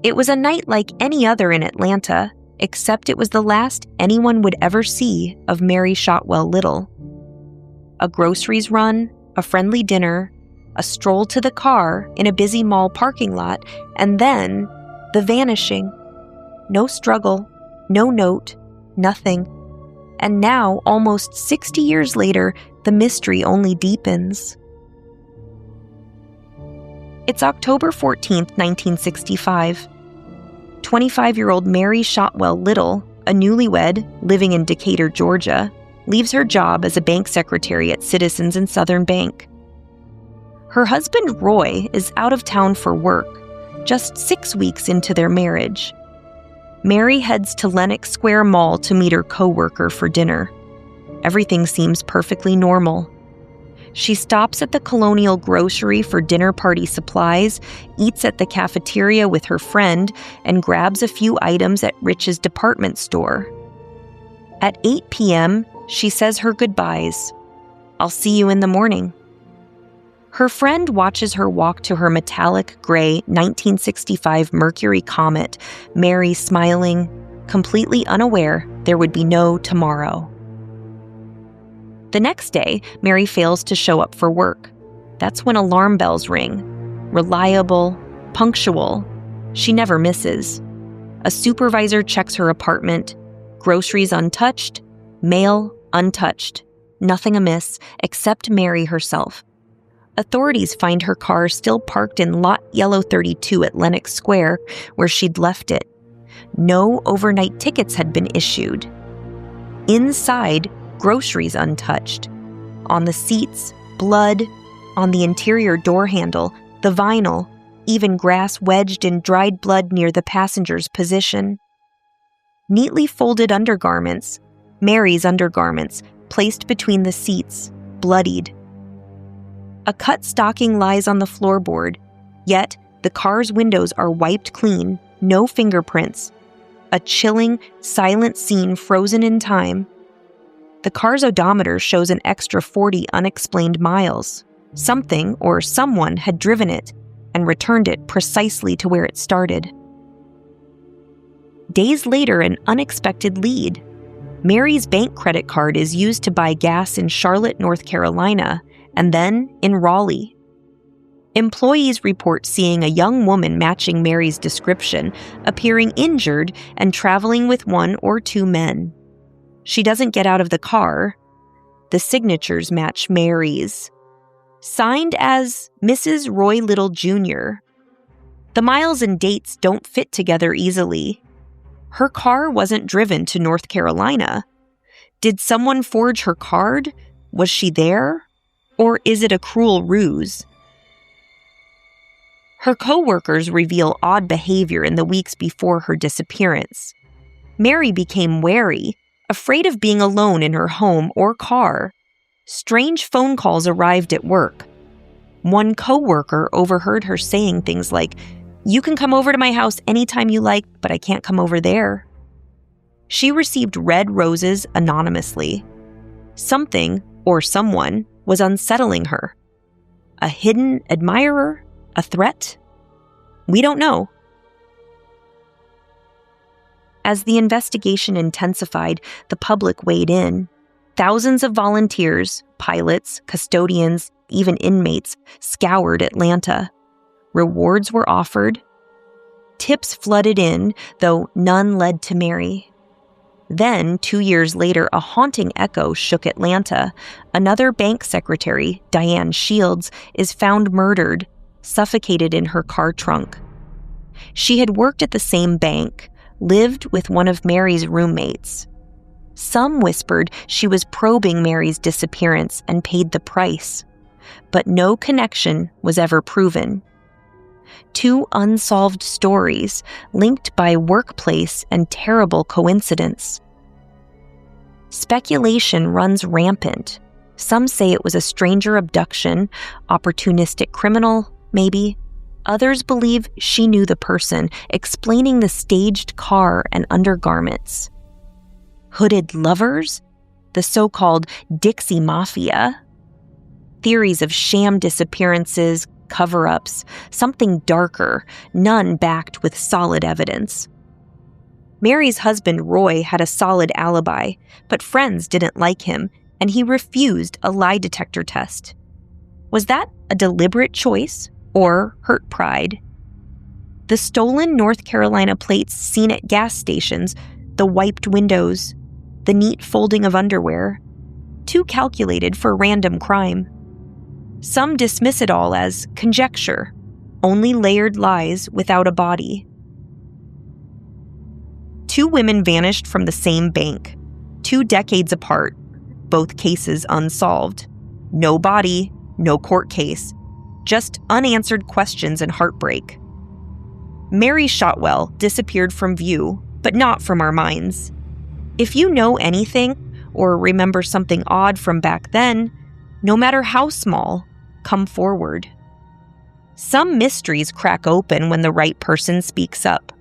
It was a night like any other in Atlanta, except it was the last anyone would ever see of Mary Shotwell Little. A groceries run, a friendly dinner, a stroll to the car in a busy mall parking lot, and then the vanishing. No struggle, no note, nothing. And now, almost 60 years later, the mystery only deepens. It's October 14th, 1965. 25-year-old Mary Shotwell Little, a newlywed living in Decatur, Georgia, leaves her job as a bank secretary at Citizens and Southern Bank. Her husband, Roy, is out of town for work, just 6 weeks into their marriage. Mary heads to Lenox Square Mall to meet her coworker for dinner. Everything seems perfectly normal. She stops at the Colonial Grocery for dinner party supplies, eats at the cafeteria with her friend, and grabs a few items at Rich's department store. At 8 p.m., she says her goodbyes. "I'll see you in the morning." Her friend watches her walk to her metallic gray 1965 Mercury Comet, Mary smiling, completely unaware there would be no tomorrow. The next day, Mary fails to show up for work. That's when alarm bells ring. Reliable, punctual. She never misses. A supervisor checks her apartment. Groceries untouched, mail untouched. Nothing amiss except Mary herself. Authorities find her car still parked in Lot Yellow 32 at Lenox Square, where she'd left it. No overnight tickets had been issued. Inside, groceries untouched. On the seats, blood. On the interior door handle, the vinyl, even grass wedged in dried blood near the passenger's position. Neatly folded undergarments, Mary's undergarments, placed between the seats, bloodied. A cut stocking lies on the floorboard, yet the car's windows are wiped clean, no fingerprints. A chilling, silent scene frozen in time. The car's odometer shows an extra 40 unexplained miles. Something or someone had driven it and returned it precisely to where it started. Days later, an unexpected lead. Mary's bank credit card is used to buy gas in Charlotte, North Carolina, and then in Raleigh. Employees report seeing a young woman matching Mary's description, appearing injured and traveling with one or two men. She doesn't get out of the car. The signatures match Mary's. Signed as Mrs. Roy Little Jr. The miles and dates don't fit together easily. Her car wasn't driven to North Carolina. Did someone forge her card? Was she there? Or is it a cruel ruse? Her coworkers reveal odd behavior in the weeks before her disappearance. Mary became wary, afraid of being alone in her home or car. Strange phone calls arrived at work. One coworker overheard her saying things like, "You can come over to my house anytime you like, but I can't come over there." She received red roses anonymously. Something, or someone, was unsettling her. A hidden admirer? A threat? We don't know. As the investigation intensified, the public weighed in. Thousands of volunteers, pilots, custodians, even inmates, scoured Atlanta. Rewards were offered. Tips flooded in, though none led to Mary. Then, 2 years later, a haunting echo shook Atlanta. Another bank secretary, Diane Shields, is found murdered, suffocated in her car trunk. She had worked at the same bank, lived with one of Mary's roommates. Some whispered she was probing Mary's disappearance and paid the price, but no connection was ever proven. 2 unsolved stories linked by workplace and terrible coincidence. Speculation runs rampant. Some say it was a stranger abduction, opportunistic criminal, maybe. Others believe she knew the person, explaining the staged car and undergarments. Hooded lovers? The so-called Dixie Mafia? Theories of sham disappearances, cover-ups, something darker, none backed with solid evidence. Mary's husband, Roy, had a solid alibi, but friends didn't like him, and he refused a lie detector test. Was that a deliberate choice or hurt pride? The stolen North Carolina plates seen at gas stations, the wiped windows, the neat folding of underwear, too calculated for random crime. Some dismiss it all as conjecture, only layered lies without a body. 2 women vanished from the same bank, 2 decades apart, both cases unsolved. No body, no court case, just unanswered questions and heartbreak. Mary Shotwell disappeared from view, but not from our minds. If you know anything, or remember something odd from back then, no matter how small, come forward. Some mysteries crack open when the right person speaks up.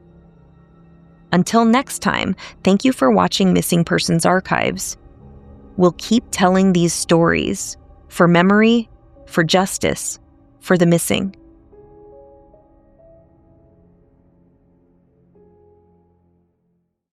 Until next time, thank you for watching Missing Persons Archives. We'll keep telling these stories for memory, for justice, for the missing.